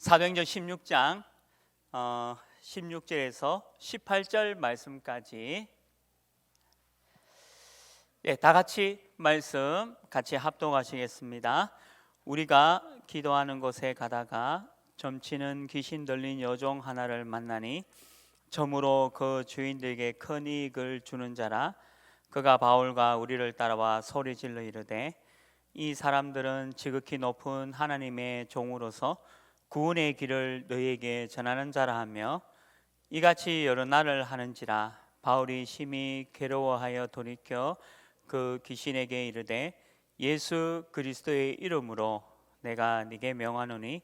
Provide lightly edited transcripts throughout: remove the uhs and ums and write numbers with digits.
사도행전 16장 16절에서 18절 말씀까지 다 같이 말씀 같이 합독하시겠습니다. 우리가 기도하는 곳에 가다가 점치는 귀신 들린 여종 하나를 만나니 점으로 그 주인들에게 큰 이익을 주는 자라. 그가 바울과 우리를 따라와 소리질러 이르되 이 사람들은 지극히 높은 하나님의 종으로서 구원의 길을 너희에게 전하는 자라 하며 이같이 여러 날을 하는지라. 바울이 심히 괴로워하여 돌이켜 그 귀신에게 이르되 예수 그리스도의 이름으로 내가 네게 명하노니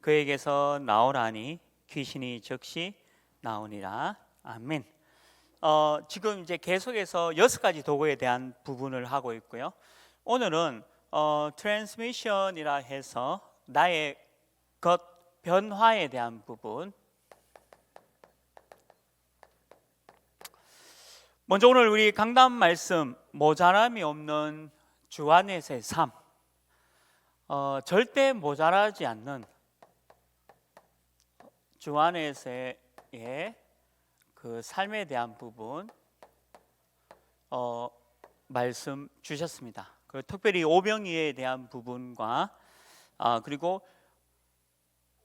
그에게서 나오라니 귀신이 즉시 나오니라. 아멘. 지금 이제 계속해서 6가지 도구에 대한 부분을 하고 있고요. 오늘은 트랜스미션이라 해서 나의 것 변화에 대한 부분. 먼저 오늘 우리 강단 말씀 모자람이 없는 주 안에서의 삶, 절대 모자라지 않는 주 안에서의 그 삶에 대한 부분 말씀 주셨습니다. 특별히 오병이에 대한 부분과 그리고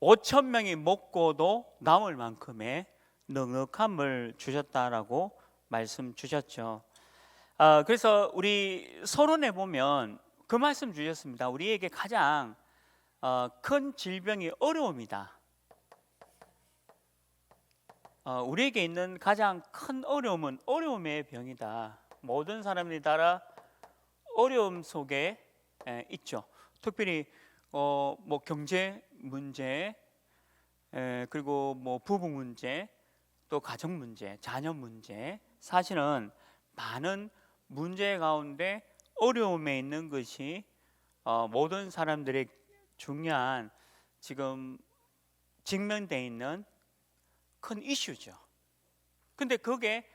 5천 명이 먹고도 남을 만큼의 넉넉함을 주셨다라고 말씀 주셨죠. 그래서 우리 서론에 보면 그 말씀 주셨습니다. 우리에게 가장 큰 질병이 어려움이다. 우리에게 있는 가장 큰 어려움은 어려움의 병이다. 모든 사람들이 다 어려움 속에 있죠. 특별히 뭐 경제 문제, 그리고 뭐 부부 문제, 또 가정 문제, 자녀 문제, 사실은 많은 문제 가운데 어려움에 있는 것이 모든 사람들의 중요한 지금 직면되어 있는 큰 이슈죠. 근데 그게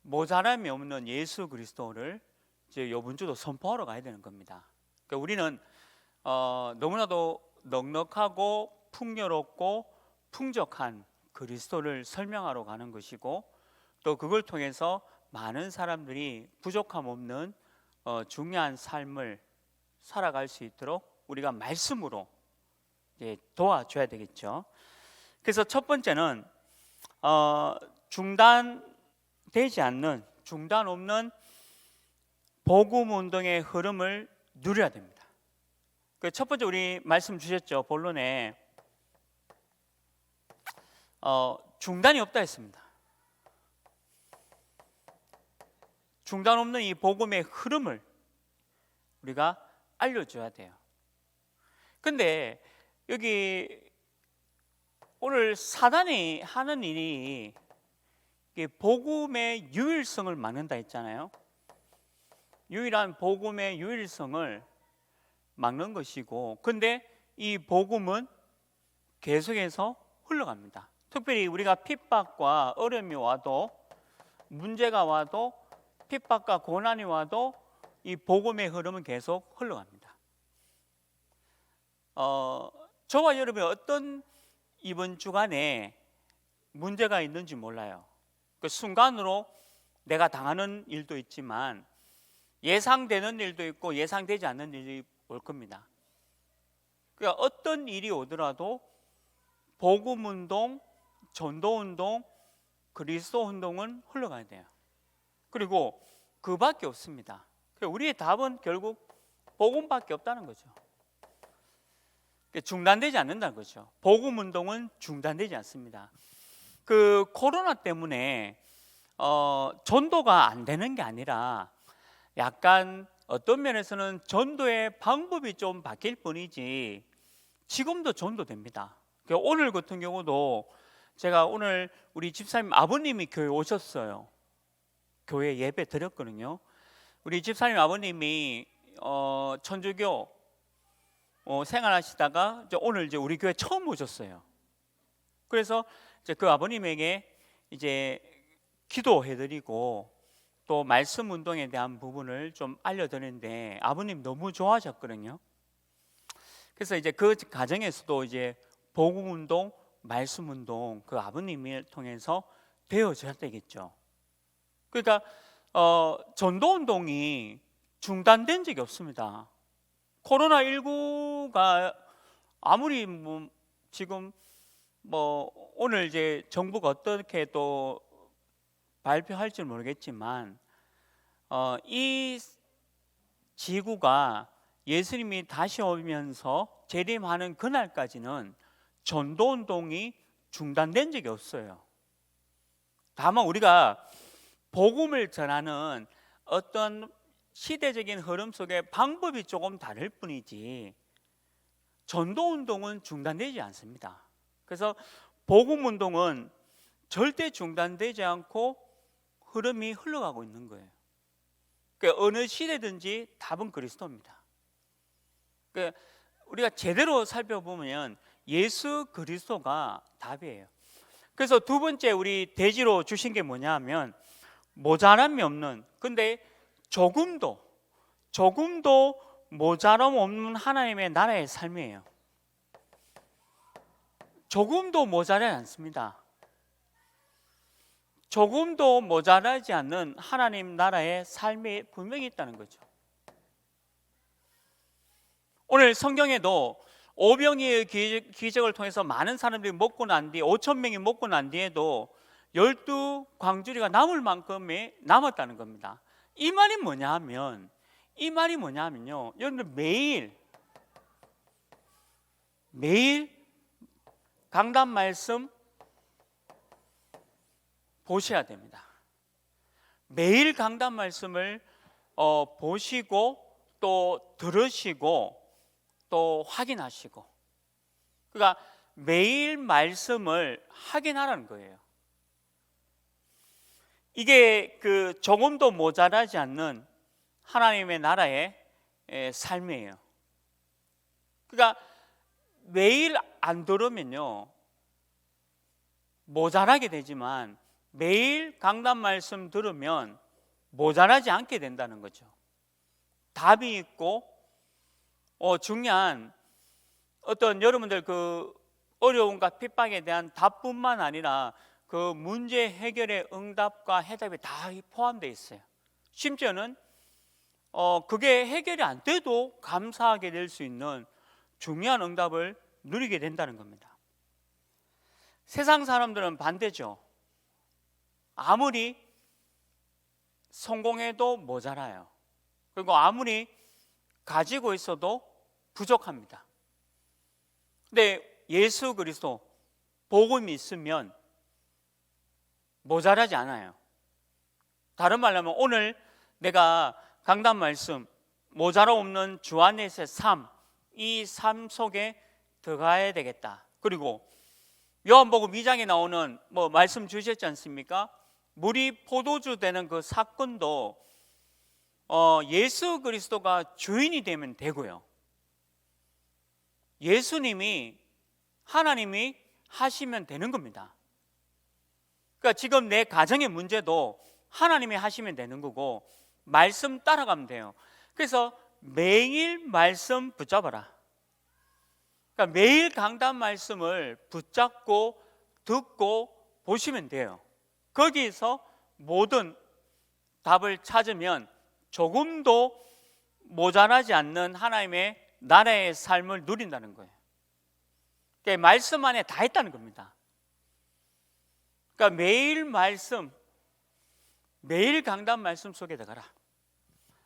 모자람이 없는 예수 그리스도를 이제 이번 주도 선포하러 가야 되는 겁니다. 그러니까 우리는 너무나도 넉넉하고 풍요롭고 풍족한 그리스도를 설명하러 가는 것이고, 또 그걸 통해서 많은 사람들이 부족함 없는 중요한 삶을 살아갈 수 있도록 우리가 말씀으로 이제 도와줘야 되겠죠. 그래서 첫 번째는 중단되지 않는, 중단 없는 복음 운동의 흐름을 누려야 됩니다. 첫 번째 우리 말씀 주셨죠. 본론에 중단이 없다 했습니다. 중단 없는 이 복음의 흐름을 우리가 알려줘야 돼요. 근데 여기 오늘 사단이 하는 일이 복음의 유일성을 막는다 했잖아요. 유일한 복음의 유일성을 막는 것이고, 근데 이 복음은 계속해서 흘러갑니다. 특별히 우리가 핍박과 어려움이 와도, 문제가 와도, 핍박과 고난이 와도 이 복음의 흐름은 계속 흘러갑니다. 저와 여러분이 어떤 이번 주간에 문제가 있는지 몰라요. 그 순간으로 내가 당하는 일도 있지만 예상되는 일도 있고 예상되지 않는 일이 올 겁니다. 그러니까 어떤 일이 오더라도 복음운동, 전도운동, 그리스도운동은 흘러가야 돼요. 그리고 그밖에 없습니다. 우리의 답은 결국 복음밖에 없다는 거죠. 중단되지 않는다는 거죠. 복음운동은 중단되지 않습니다. 그 코로나 때문에 전도가 안 되는 게 아니라 약간 어떤 면에서는 전도의 방법이 좀 바뀔 뿐이지 지금도 전도됩니다. 오늘 같은 경우도 제가 오늘 우리 집사님 아버님이 교회 오셨어요. 교회 예배 드렸거든요. 우리 집사님 아버님이 천주교 생활하시다가 이제 오늘 이제 우리 교회 처음 오셨어요. 그래서 이제 그 아버님에게 이제 기도해드리고 또 말씀 운동에 대한 부분을 좀 알려드렸는데 아버님 너무 좋아하셨거든요. 그래서 이제 그 과정에서도 이제 복음운동, 말씀운동 그 아버님을 통해서 되어져야 되겠죠. 그러니까 전도운동이 중단된 적이 없습니다. 코로나19가 아무리 지금 오늘 이제 정부가 어떻게 또 발표할지 모르겠지만 이 지구가 예수님이 다시 오면서 재림하는 그날까지는 전도운동이 중단된 적이 없어요. 다만 우리가 복음을 전하는 어떤 시대적인 흐름 속에 방법이 조금 다를 뿐이지 전도운동은 중단되지 않습니다. 그래서 복음운동은 절대 중단되지 않고 흐름이 흘러가고 있는 거예요. 그러니까 어느 시대든지 답은 그리스도입니다. 그러니까 우리가 제대로 살펴보면 예수 그리스도가 답이에요. 그래서 두 번째 우리 대지로 주신 게 뭐냐 하면 모자람이 없는, 근데 조금도 모자람 없는 하나님의 나라의 삶이에요. 조금도 모자라지 않습니다. 조금도 모자라지 않는 하나님 나라의 삶이 분명히 있다는 거죠. 오늘 성경에도 오병이의 기적을 통해서 많은 사람들이 먹고 난 뒤에 5천 명이 먹고 난 뒤에도 12광주리가 남을 만큼이 남았다는 겁니다. 이 말이 뭐냐 하면요, 여러분들 매일 강단 말씀 보셔야 됩니다. 매일 강단 말씀을 보시고 또 들으시고 또 확인하시고, 그러니까 매일 말씀을 확인하라는 거예요. 이게 그 조금도 모자라지 않는 하나님의 나라의 삶이에요. 그러니까 매일 안 들으면요 모자라게 되지만 매일 강단 말씀 들으면 모자라지 않게 된다는 거죠. 답이 있고 중요한 어떤 여러분들 그 어려움과 핍박에 대한 답뿐만 아니라 그 문제 해결의 응답과 해답이 다 포함되어 있어요. 심지어는 그게 해결이 안 돼도 감사하게 될 수 있는 중요한 응답을 누리게 된다는 겁니다. 세상 사람들은 반대죠. 아무리 성공해도 모자라요. 그리고 아무리 가지고 있어도 부족합니다. 근데 예수 그리스도 복음이 있으면 모자라지 않아요. 다른 말로 하면 오늘 내가 강단 말씀 모자라 없는 주 안에서의 삶, 이 삶 속에 들어가야 되겠다. 그리고 요한복음 2장에 나오는 말씀 주셨지 않습니까? 물이 포도주 되는 그 사건도 예수 그리스도가 주인이 되면 되고요, 예수님이 하나님이 하시면 되는 겁니다. 그러니까 지금 내 가정의 문제도 하나님이 하시면 되는 거고 말씀 따라가면 돼요. 그래서 매일 말씀 붙잡아라. 그러니까 매일 강단 말씀을 붙잡고 듣고 보시면 돼요. 거기서 모든 답을 찾으면 조금도 모자라지 않는 하나님의 나라의 삶을 누린다는 거예요. 그러니까 말씀 안에 다 있다는 겁니다. 그러니까 매일 말씀, 매일 강단 말씀 속에 들어가라.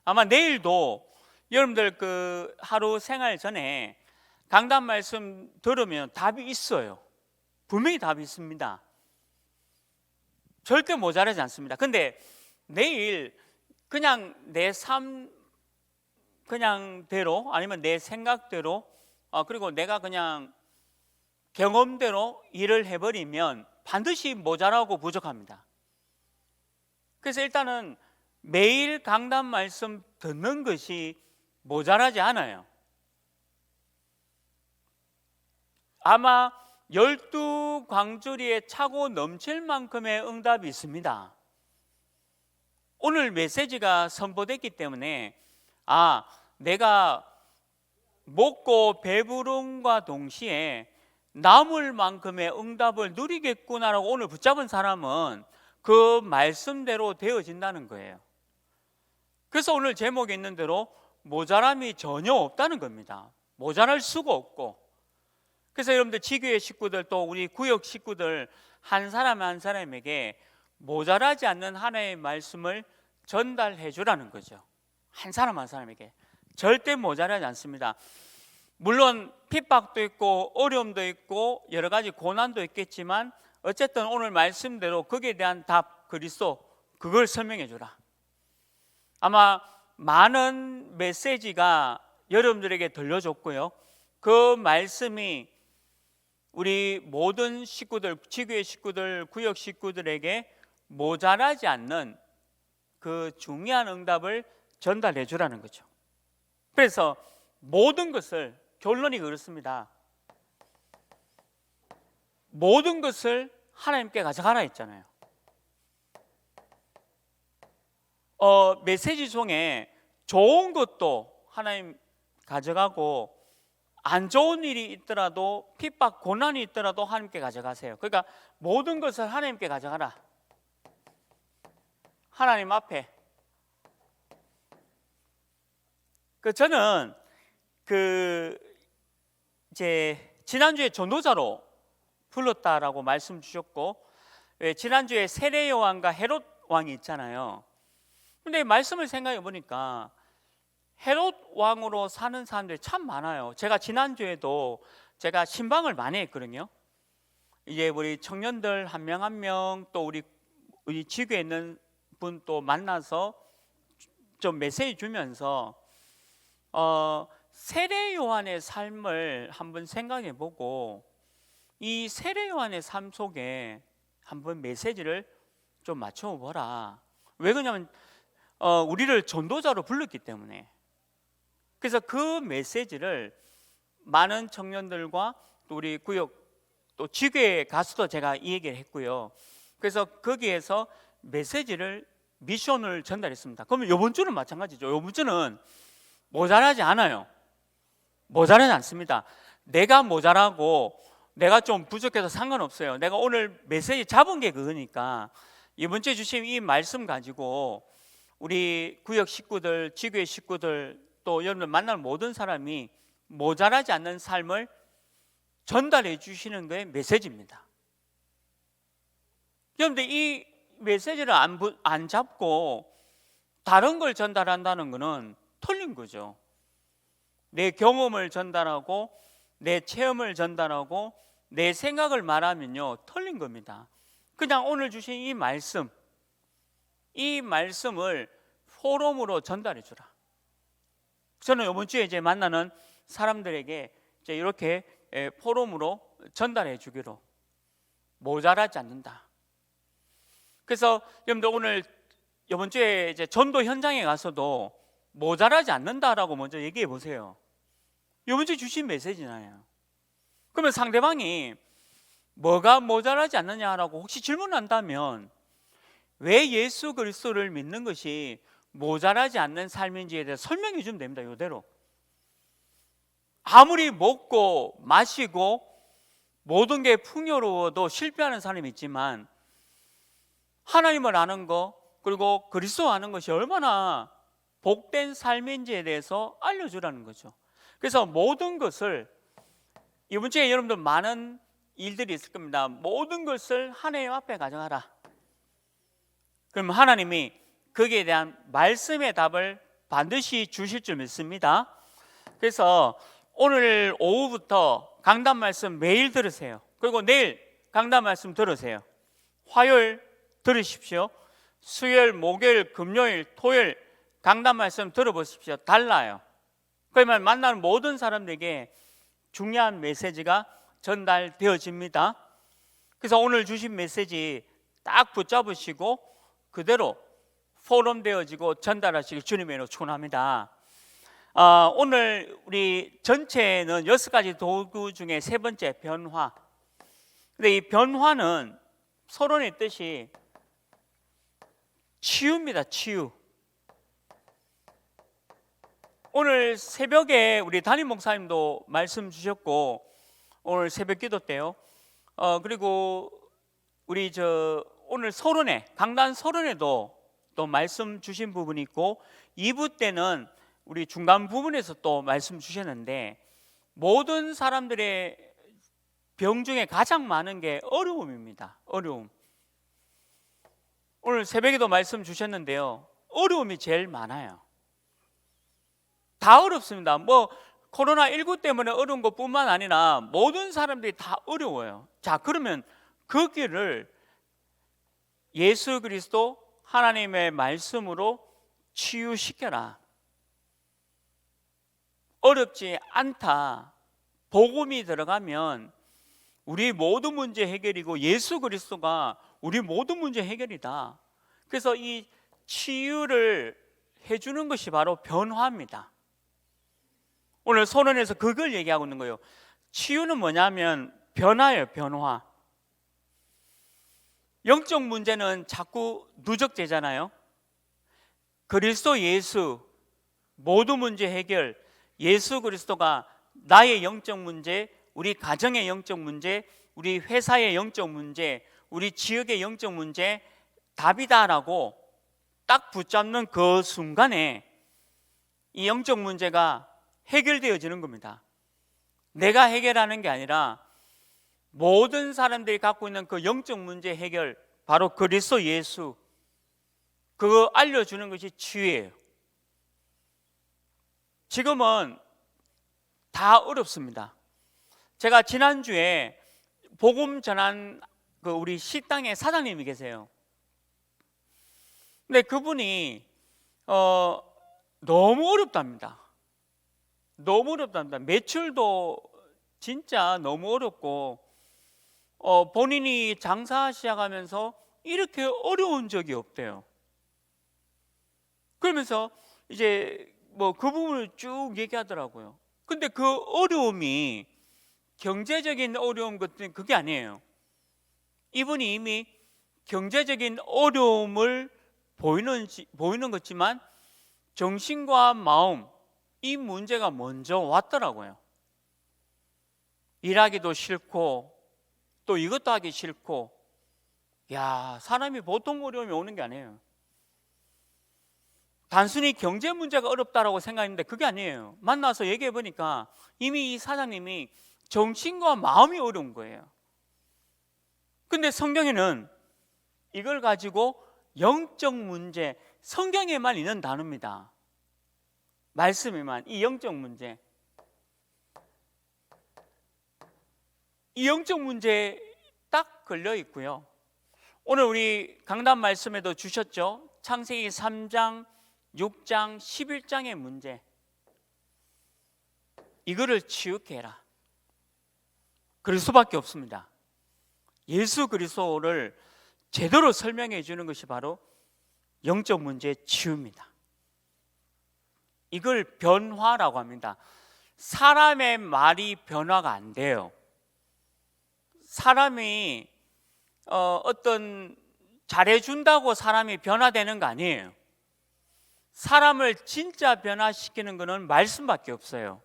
아마 내일도 여러분들 그 하루 생활 전에 강단 말씀 들으면 답이 있어요. 분명히 답이 있습니다. 절대 모자라지 않습니다. 근데 내일 그냥 내 삶 그냥대로 아니면 내 생각대로 그리고 내가 그냥 경험대로 일을 해버리면 반드시 모자라고 부족합니다. 그래서 일단은 매일 강단 말씀 듣는 것이 모자라지 않아요. 아마 12광주리에 차고 넘칠 만큼의 응답이 있습니다. 오늘 메시지가 선포됐기 때문에 내가 먹고 배부름과 동시에 남을 만큼의 응답을 누리겠구나라고 오늘 붙잡은 사람은 그 말씀대로 되어진다는 거예요. 그래서 오늘 제목에 있는 대로 모자람이 전혀 없다는 겁니다. 모자랄 수가 없고. 그래서 여러분들 지교회 식구들 또 우리 구역 식구들 한 사람 한 사람에게 모자라지 않는 하나님의 말씀을 전달해 주라는 거죠. 한 사람 한 사람에게 절대 모자라지 않습니다. 물론 핍박도 있고 어려움도 있고 여러 가지 고난도 있겠지만 어쨌든 오늘 말씀대로 거기에 대한 답 그리스도 그걸 설명해 주라. 아마 많은 메시지가 여러분들에게 들려줬고요. 그 말씀이 우리 모든 식구들, 지교회 식구들, 구역 식구들에게 모자라지 않는 그 중요한 응답을 전달해 주라는 거죠. 그래서 모든 것을, 결론이 그렇습니다. 모든 것을 하나님께 가져가라 했잖아요. 메시지 중에 좋은 것도 하나님 가져가고 안 좋은 일이 있더라도 핍박 고난이 있더라도 하나님께 가져가세요. 그러니까 모든 것을 하나님께 가져가라. 하나님 앞에. 저는 이제 지난주에 전도자로 불렀다라고 말씀 주셨고, 지난주에 세례 요한과 헤롯 왕이 있잖아요. 근데 말씀을 생각해 보니까 헤롯 왕으로 사는 사람들이 참 많아요. 제가 지난주에도 제가 신방을 많이 했거든요. 이제 우리 청년들 한 명 한 명 또 우리 지구에 있는 분 또 만나서 좀 메시지 주면서 세례 요한의 삶을 한번 생각해 보고 이 세례 요한의 삶 속에 한번 메시지를 좀 맞춰 보라. 왜 그러냐면 우리를 전도자로 불렀기 때문에. 그래서 그 메시지를 많은 청년들과 또 우리 구역 또 지교회 가서도 제가 이 얘기를 했고요. 그래서 거기에서 메시지를 미션을 전달했습니다. 그러면 이번 주는 마찬가지죠. 이번 주는 모자라지 않아요. 모자라지 않습니다. 내가 모자라고 내가 좀 부족해서 상관없어요. 내가 오늘 메시지 잡은 게 그거니까 이번 주에 주신 이 말씀 가지고 우리 구역 식구들, 지교회 식구들 또 여러분들 만날 모든 사람이 모자라지 않는 삶을 전달해 주시는 게 메시지입니다. 여러분들 이 메시지를 안 잡고 다른 걸 전달한다는 것은 틀린 거죠. 내 경험을 전달하고 내 체험을 전달하고 내 생각을 말하면요 틀린 겁니다. 그냥 오늘 주신 이 말씀을 포럼으로 전달해 주라. 저는 이번 주에 이제 만나는 사람들에게 이제 이렇게 포럼으로 전달해 주기로 모자라지 않는다. 그래서 여러분들 오늘 이번 주에 이제 전도 현장에 가서도 모자라지 않는다라고 먼저 얘기해 보세요. 이번 주에 주신 메시지잖아요. 그러면 상대방이 뭐가 모자라지 않느냐라고 혹시 질문한다면 왜 예수 그리스도를 믿는 것이 모자라지 않는 삶인지에 대해 설명해 주면 됩니다. 이대로. 아무리 먹고 마시고 모든 게 풍요로워도 실패하는 사람이 있지만 하나님을 아는 거 그리고 그리스도 아는 것이 얼마나 복된 삶인지에 대해서 알려주라는 거죠. 그래서 모든 것을 이번 주에 여러분들 많은 일들이 있을 겁니다. 모든 것을 하나님 앞에 가져가라. 그럼 하나님이 거기에 대한 말씀의 답을 반드시 주실 줄 믿습니다. 그래서 오늘 오후부터 강단 말씀 매일 들으세요. 그리고 내일 강단 말씀 들으세요. 화요일 들으십시오. 수요일, 목요일, 금요일, 토요일 강단 말씀 들어보십시오. 달라요. 그러면 만나는 모든 사람들에게 중요한 메시지가 전달되어집니다. 그래서 오늘 주신 메시지 딱 붙잡으시고 그대로 포럼되어지고 전달하시길 주님의 이름으로 축원합니다. 오늘 우리 전체는 6가지 도구 중에 3번째 변화. 근데 이 변화는 서론의 뜻이 치유입니다. 치유. 오늘 새벽에 우리 담임 목사님도 말씀 주셨고 오늘 새벽기도 때요. 그리고 우리 오늘 서론에, 강단 서론에도 또 말씀 주신 부분이 있고 2부 때는 우리 중간 부분에서 또 말씀 주셨는데, 모든 사람들의 병 중에 가장 많은 게 어려움입니다. 어려움. 오늘 새벽에도 말씀 주셨는데요, 어려움이 제일 많아요. 다 어렵습니다. 코로나19 때문에 어려운 것뿐만 아니라 모든 사람들이 다 어려워요. 자, 그러면 그 길을 예수 그리스도 하나님의 말씀으로 치유시켜라. 어렵지 않다. 복음이 들어가면 우리 모든 문제 해결이고 예수 그리스도가 우리 모든 문제 해결이다. 그래서 이 치유를 해주는 것이 바로 변화입니다. 오늘 서론에서 그걸 얘기하고 있는 거예요. 치유는 뭐냐면 변화예요. 변화. 영적 문제는 자꾸 누적되잖아요. 그리스도 예수 모든 문제 해결, 예수 그리스도가 나의 영적 문제, 우리 가정의 영적 문제, 우리 회사의 영적 문제, 우리 지역의 영적 문제 답이다라고 딱 붙잡는 그 순간에 이 영적 문제가 해결되어지는 겁니다. 내가 해결하는 게 아니라 모든 사람들이 갖고 있는 그 영적 문제 해결, 바로 그리스도 예수, 그거 알려주는 것이 치유예요. 지금은 다 어렵습니다. 제가 지난주에 복음 전한 우리 식당의 사장님이 계세요. 근데 그분이 너무 어렵답니다. 너무 어렵답니다. 매출도 진짜 너무 어렵고 본인이 장사 시작하면서 이렇게 어려운 적이 없대요. 그러면서 이제 그 부분을 쭉 얘기하더라고요. 근데 그 어려움이 경제적인 어려움 같은 그게 아니에요. 이분이 이미 경제적인 어려움을 보이는 것지만 정신과 마음, 이 문제가 먼저 왔더라고요. 일하기도 싫고 또 이것도 하기 싫고, 사람이 보통 어려움이 오는 게 아니에요. 단순히 경제 문제가 어렵다라고 생각했는데 그게 아니에요. 만나서 얘기해 보니까 이미 이 사장님이 정신과 마음이 어려운 거예요. 근데 성경에는 이걸 가지고 영적 문제, 성경에만 있는 단어입니다. 말씀에만 이 영적 문제, 이 영적 문제에 딱 걸려 있고요. 오늘 우리 강단 말씀에도 주셨죠. 창세기 3장, 6장, 11장의 문제, 이거를 치유케 해라. 그럴 수밖에 없습니다. 예수 그리스도를 제대로 설명해 주는 것이 바로 영적 문제의 치유입니다. 이걸 변화라고 합니다. 사람의 말이 변화가 안 돼요. 사람이 어떤 잘해준다고 사람이 변화되는 거 아니에요. 사람을 진짜 변화시키는 것은 말씀밖에 없어요.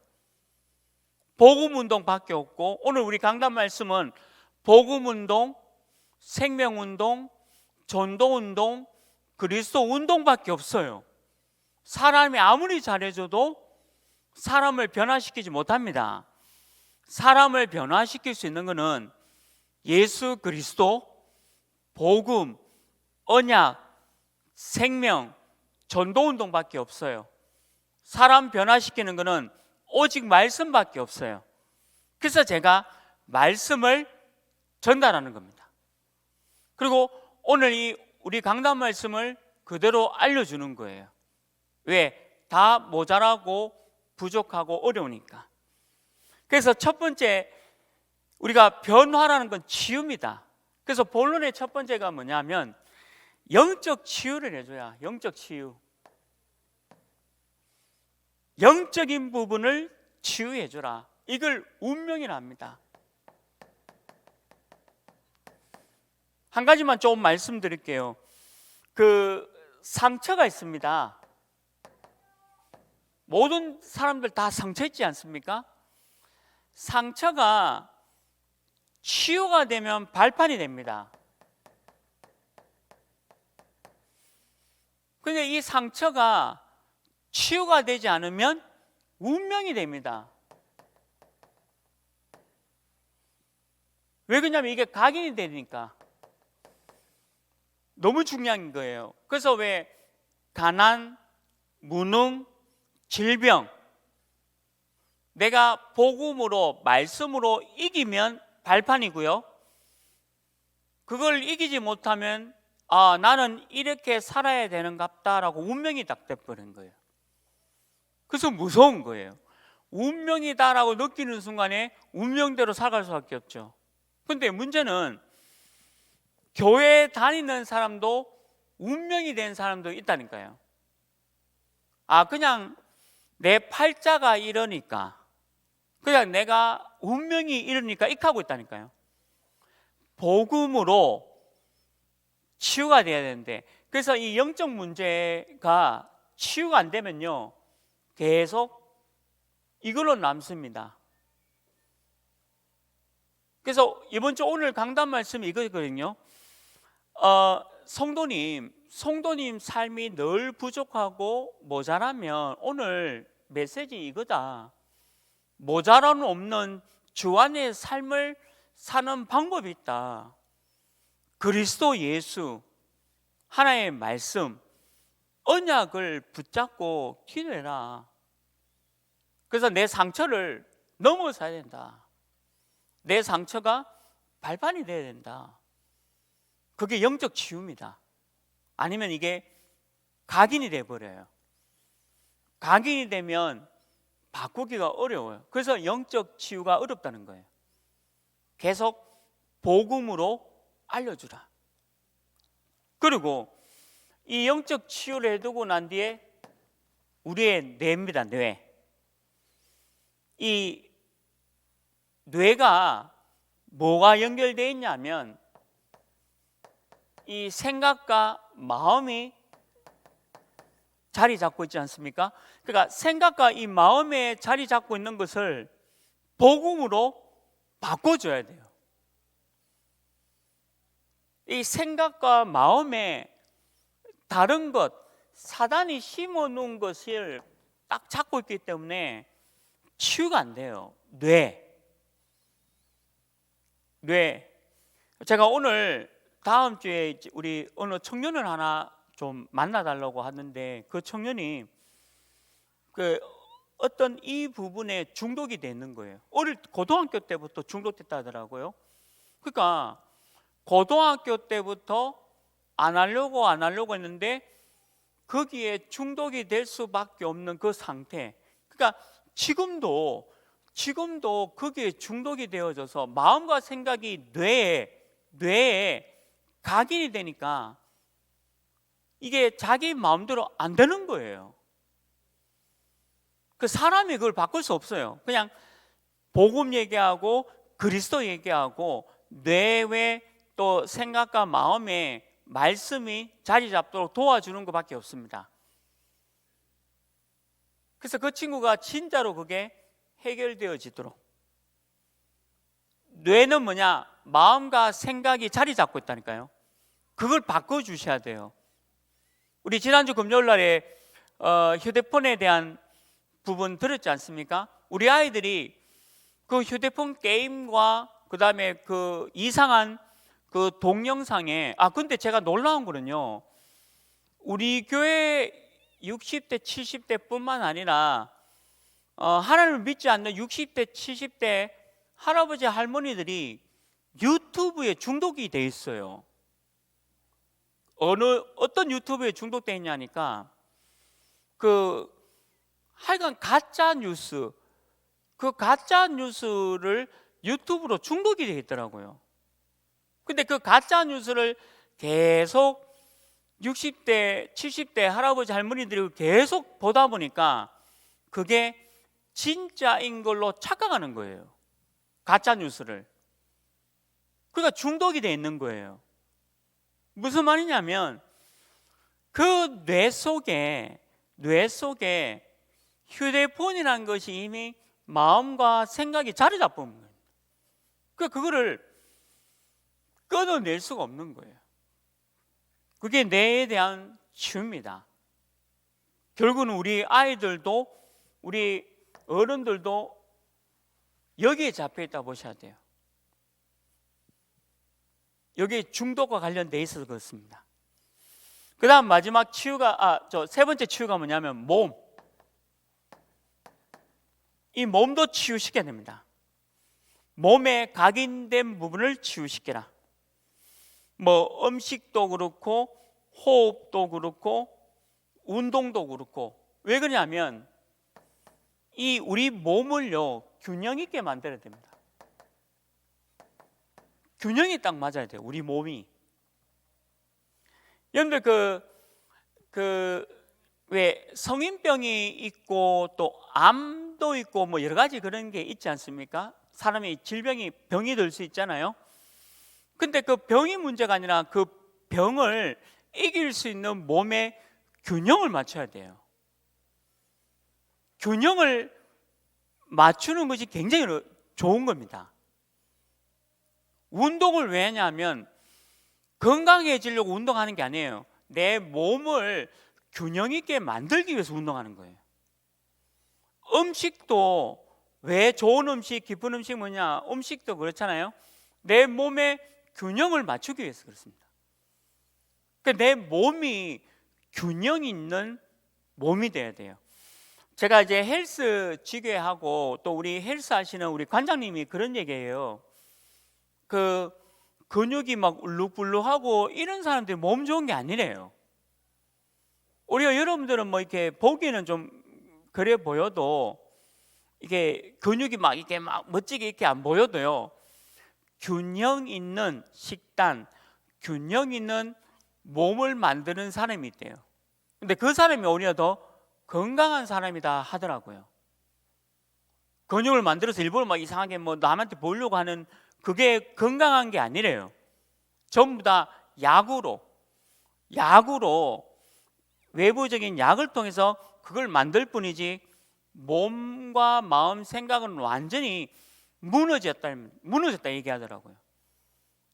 복음운동밖에 없고, 오늘 우리 강단 말씀은 복음운동, 생명운동, 전도운동, 그리스도운동밖에 없어요. 사람이 아무리 잘해줘도 사람을 변화시키지 못합니다. 사람을 변화시킬 수 있는 것은 예수 그리스도, 복음, 언약, 생명, 전도운동밖에 없어요. 사람 변화시키는 것은 오직 말씀밖에 없어요. 그래서 제가 말씀을 전달하는 겁니다. 그리고 오늘 우리 강단 말씀을 그대로 알려주는 거예요. 왜? 다 모자라고 부족하고 어려우니까. 그래서 첫 번째, 우리가 변화라는 건 치유입니다. 그래서 본론의 첫 번째가 뭐냐면 영적 치유를 해줘야. 영적 치유, 영적인 부분을 치유해줘라. 이걸 운명이라 합니다. 한 가지만 좀 말씀드릴게요. 상처가 있습니다. 모든 사람들 다 상처 있지 않습니까? 상처가 치유가 되면 발판이 됩니다. 근데 이 상처가 치유가 되지 않으면 운명이 됩니다. 왜 그러냐면 이게 각인이 되니까. 너무 중요한 거예요. 그래서 왜 가난, 무능, 질병, 내가 복음으로, 말씀으로 이기면 발판이고요, 그걸 이기지 못하면 나는 이렇게 살아야 되는갑다라고 운명이 딱 돼버린 거예요. 그래서 무서운 거예요. 운명이다라고 느끼는 순간에 운명대로 살아갈 수밖에 없죠. 근데 문제는 교회 다니는 사람도 운명이 된 사람도 있다니까요. 그냥 내 팔자가 이러니까, 그냥 내가 운명이 이러니까 익하고 있다니까요. 복음으로 치유가 돼야 되는데, 그래서 이 영적 문제가 치유가 안 되면요, 계속 이걸로 남습니다. 그래서 이번 주 오늘 강단 말씀이 이거거든요. 성도님 삶이 늘 부족하고 모자라면 오늘 메시지 이거다. 모자람 없는 주 안의 삶을 사는 방법이 있다. 그리스도 예수, 하나의 말씀, 언약을 붙잡고 기도해라. 그래서 내 상처를 넘어서야 된다. 내 상처가 발판이 돼야 된다. 그게 영적 치유입니다. 아니면 이게 각인이 돼버려요. 각인이 되면 바꾸기가 어려워요. 그래서 영적 치유가 어렵다는 거예요. 계속 복음으로 알려주라. 그리고 이 영적 치유를 해두고 난 뒤에 우리의 뇌입니다. 뇌. 이 뇌가 뭐가 연결되어 있냐면 이 생각과 마음이 자리 잡고 있지 않습니까? 그러니까 생각과 이 마음에 자리 잡고 있는 것을 복음으로 바꿔줘야 돼요. 이 생각과 마음에 다른 것, 사단이 심어놓은 것을 딱 잡고 있기 때문에 치유가 안 돼요. 뇌. 제가 오늘 다음 주에 우리 어느 청년을 하나 좀 만나달라고 하는데, 그 청년이 어떤 이 부분에 중독이 되는 거예요. 고등학교 때부터 중독됐다 하더라고요. 그러니까 고등학교 때부터 안 하려고 했는데 거기에 중독이 될 수밖에 없는 그 상태. 그러니까 지금도 거기에 중독이 되어져서 마음과 생각이 뇌에 각인이 되니까 이게 자기 마음대로 안 되는 거예요. 그 사람이 그걸 바꿀 수 없어요. 그냥 복음 얘기하고 그리스도 얘기하고 뇌에 또 생각과 마음에 말씀이 자리 잡도록 도와주는 것밖에 없습니다. 그래서 그 친구가 진짜로 그게 해결되어지도록, 뇌는 뭐냐? 마음과 생각이 자리 잡고 있다니까요. 그걸 바꿔주셔야 돼요. 우리 지난주 금요일 날에 휴대폰에 대한 부분 들었지 않습니까? 우리 아이들이 그 휴대폰 게임과 그 다음에 그 이상한 그 동영상에, 근데 제가 놀라운 거는요, 우리 교회 60대 70대 뿐만 아니라 하나님을 믿지 않는 60대 70대 할아버지 할머니들이 유튜브에 중독이 돼 있어요. 어떤 유튜브에 중독돼 있냐니까, 하여간 가짜 뉴스, 그 가짜 뉴스를 유튜브로 중독이 돼 있더라고요. 근데 그 가짜 뉴스를 계속 60대 70대 할아버지 할머니들이 계속 보다 보니까 그게 진짜인 걸로 착각하는 거예요. 가짜 뉴스를. 그러니까 중독이 돼 있는 거예요. 무슨 말이냐면 그 뇌 속에 휴대폰이라는 것이 이미 마음과 생각이 자리 잡은 거예요. 그거를 끊어낼 수가 없는 거예요. 그게 뇌에 대한 치유입니다. 결국은 우리 아이들도 우리 어른들도 여기에 잡혀 있다 보셔야 돼요. 여기 중독과 관련돼 있어서 그렇습니다. 그 다음 마지막 치유가 세 번째 치유가 뭐냐면 몸. 이 몸도 치유시켜야 됩니다. 몸에 각인된 부분을 치유시켜라. 뭐 음식도 그렇고 호흡도 그렇고 운동도 그렇고. 왜 그러냐면 이 우리 몸을요 균형 있게 만들어야 됩니다. 균형이 딱 맞아야 돼요. 우리 몸이. 여러분들 왜 성인병이 있고 또 암도 있고 뭐 여러 가지 그런 게 있지 않습니까? 사람이 병이 들 수 있잖아요. 근데 그 병이 문제가 아니라 그 병을 이길 수 있는 몸의 균형을 맞춰야 돼요. 균형을 맞추는 것이 굉장히 좋은 겁니다. 운동을 왜 하냐면 건강해지려고 운동하는 게 아니에요. 내 몸을 균형 있게 만들기 위해서 운동하는 거예요. 음식도 왜 좋은 음식, 기쁜 음식 뭐냐? 음식도 그렇잖아요. 내 몸의 균형을 맞추기 위해서 그렇습니다. 그러니까 내 몸이 균형 있는 몸이 돼야 돼요. 제가 이제 헬스 지교하고 또 우리 헬스 하시는 우리 관장님이 그런 얘기해요. 그 근육이 막 울룩불룩하고 이런 사람들이 몸 좋은 게 아니래요. 우리가 여러분들은 뭐 이렇게 보기에는 좀 그래 보여도 이게 근육이 막 이렇게 막 멋지게 이렇게 안 보여도요. 균형 있는 식단, 균형 있는 몸을 만드는 사람이 있대요. 근데 그 사람이 오히려 더 건강한 사람이다 하더라고요. 근육을 만들어서 일부러 막 이상하게 뭐 남한테 보이려고 하는 그게 건강한 게 아니래요. 전부 다 약으로 외부적인 약을 통해서 그걸 만들 뿐이지 몸과 마음, 생각은 완전히 무너졌다 얘기하더라고요.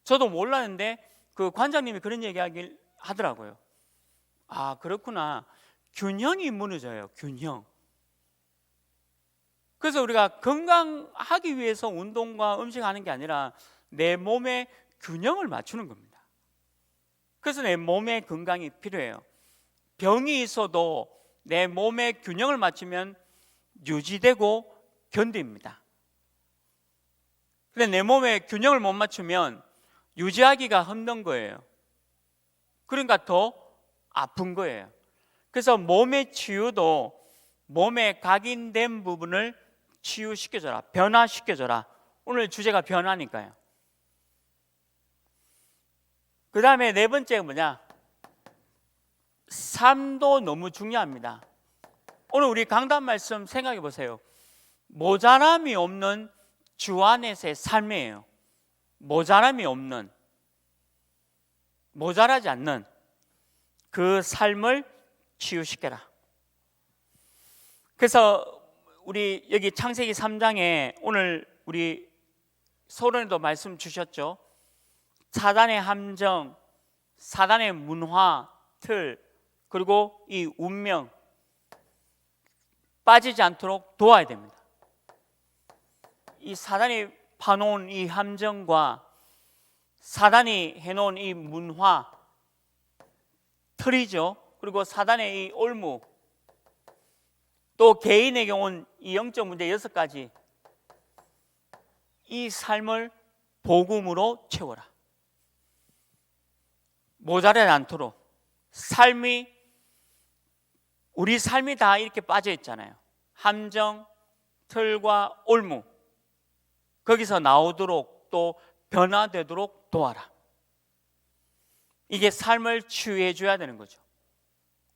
저도 몰랐는데 그 관장님이 그런 얘기 하더라고요. 아, 그렇구나. 균형이 무너져요. 균형. 그래서 우리가 건강하기 위해서 운동과 음식하는 게 아니라 내 몸의 균형을 맞추는 겁니다. 그래서 내 몸의 건강이 필요해요. 병이 있어도 내 몸의 균형을 맞추면 유지되고 견딥니다. 근데 내 몸의 균형을 못 맞추면 유지하기가 힘든 거예요. 그러니까 더 아픈 거예요. 그래서 몸의 치유도 몸에 각인된 부분을 치유시켜줘라, 변화시켜줘라. 오늘 주제가 변화니까요. 그 다음에 네 번째가 뭐냐? 삶도 너무 중요합니다. 오늘 우리 강단 말씀 생각해 보세요. 모자람이 없는 주 안에서의 삶이에요. 모자람이 없는, 모자라지 않는 그 삶을 치유시켜라. 그래서 우리 여기 창세기 3장에 오늘 우리 서론에도 말씀 주셨죠. 사단의 함정, 사단의 문화, 틀, 그리고 이 운명 빠지지 않도록 도와야 됩니다. 이 사단이 파놓은 이 함정과 사단이 해놓은 이 문화, 틀이죠. 그리고 사단의 이 올무, 또 개인에게 온 이 영적 문제 6가지, 이 삶을 복음으로 채워라. 모자라지 않도록. 우리 삶이 다 이렇게 빠져 있잖아요. 함정, 틀과 올무, 거기서 나오도록 또 변화되도록 도와라. 이게 삶을 치유해 줘야 되는 거죠.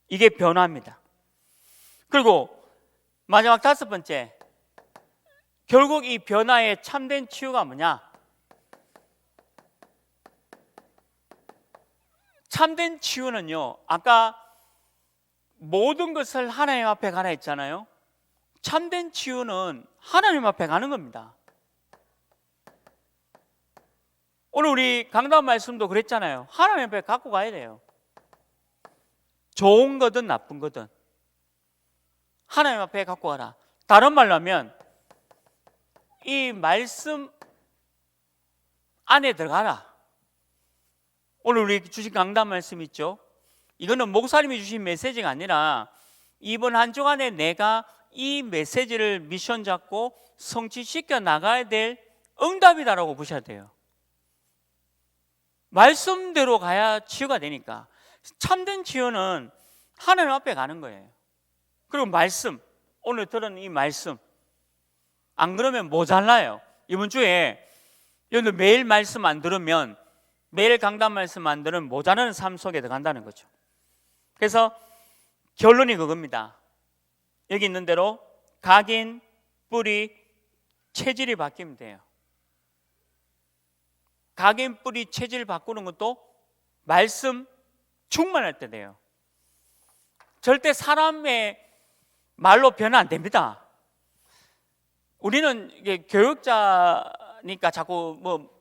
이게 변화입니다. 그리고 마지막 5번째, 결국 이 변화의 참된 치유가 뭐냐? 참된 치유는요, 아까 모든 것을 하나님 앞에 가라 했잖아요. 참된 치유는 하나님 앞에 가는 겁니다. 오늘 우리 강단 말씀도 그랬잖아요. 하나님 앞에 갖고 가야 돼요. 좋은 거든 나쁜 거든 하나님 앞에 갖고 가라. 다른 말로 하면 이 말씀 안에 들어가라. 오늘 우리 주신 강단 말씀 있죠? 이거는 목사님이 주신 메시지가 아니라 이번 한 주간에 내가 이 메시지를 미션 잡고 성취시켜 나가야 될 응답이다라고 보셔야 돼요. 말씀대로 가야 치유가 되니까. 참된 치유는 하나님 앞에 가는 거예요. 그리고 말씀, 오늘 들은 이 말씀, 안 그러면 모자라요. 이번 주에 여러분들 매일 말씀 안 들으면, 매일 강단 말씀 안 들으면 모자라는 삶 속에 들어간다는 거죠. 그래서 결론이 그겁니다. 여기 있는 대로 각인, 뿌리, 체질이 바뀌면 돼요. 각인, 뿌리, 체질 바꾸는 것도 말씀 충만할 때 돼요. 절대 사람의 말로 변화 안 됩니다. 우리는 이게 교육자니까 자꾸 뭐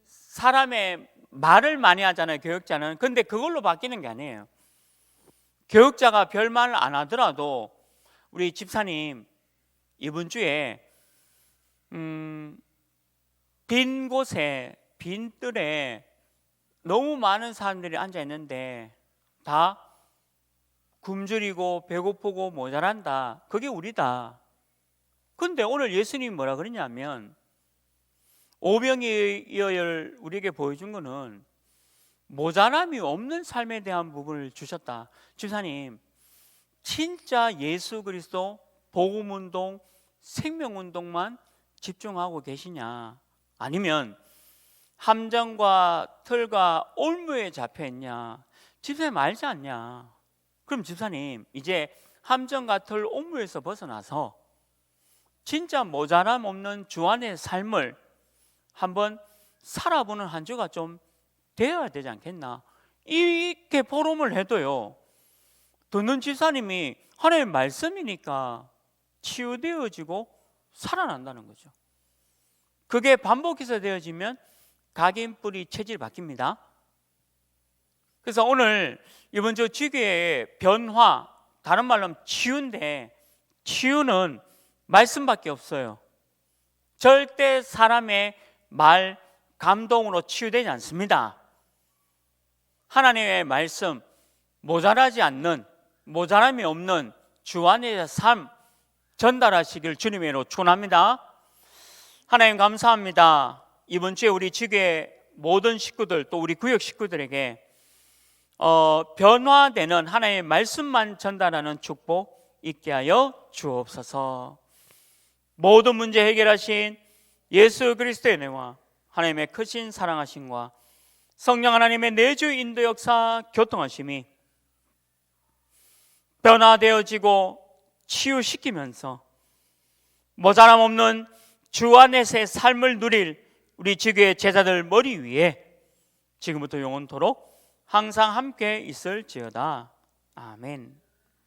사람의 말을 많이 하잖아요, 교육자는. 근데 그걸로 바뀌는 게 아니에요. 교육자가 별말 안 하더라도 우리 집사님 이번 주에 빈 곳에, 빈 뜰에 너무 많은 사람들이 앉아 있는데 다 굶주리고 배고프고 모자란다. 그게 우리다. 근데 오늘 예수님이 뭐라 그러냐면 오병이어를 우리에게 보여준 거는 모자람이 없는 삶에 대한 부분을 주셨다. 집사님, 진짜 예수 그리스도 복음운동, 생명운동만 집중하고 계시냐? 아니면 함정과 틀과 올무에 잡혀있냐? 집사님 알지 않냐? 그럼 집사님 이제 함정과 틀, 올무에서 벗어나서 진짜 모자람 없는 주 안의 삶을 한번 살아보는 한 주가 좀 되어야 되지 않겠나? 이렇게 포럼을 해도요, 듣는 집사님이 하나님의 말씀이니까 치유되어지고 살아난다는 거죠. 그게 반복해서 되어지면 각인, 뿌리, 체질이 바뀝니다. 그래서 오늘 이번 주 주기의 변화, 다른 말로 하면 치유인데, 치유는 말씀밖에 없어요. 절대 사람의 말, 감동으로 치유되지 않습니다. 하나님의 말씀, 모자라지 않는, 모자람이 없는 주 안의 삶 전달하시길 주님의 이름으로 축원합니다. 하나님 감사합니다. 이번 주에 우리 지교의 모든 식구들, 또 우리 구역 식구들에게 변화되는 하나님의 말씀만 전달하는 축복 있게 하여 주옵소서. 모든 문제 해결하신 예수 그리스도의 은혜와 하나님의 크신 사랑하심과 성령 하나님의 내주 인도 역사 교통하심이 변화되어지고 치유시키면서 모자람 없는 주 안에서의 삶을 누릴 우리 지교의 제자들 머리 위에 지금부터 영원토록 항상 함께 있을지어다. 아멘.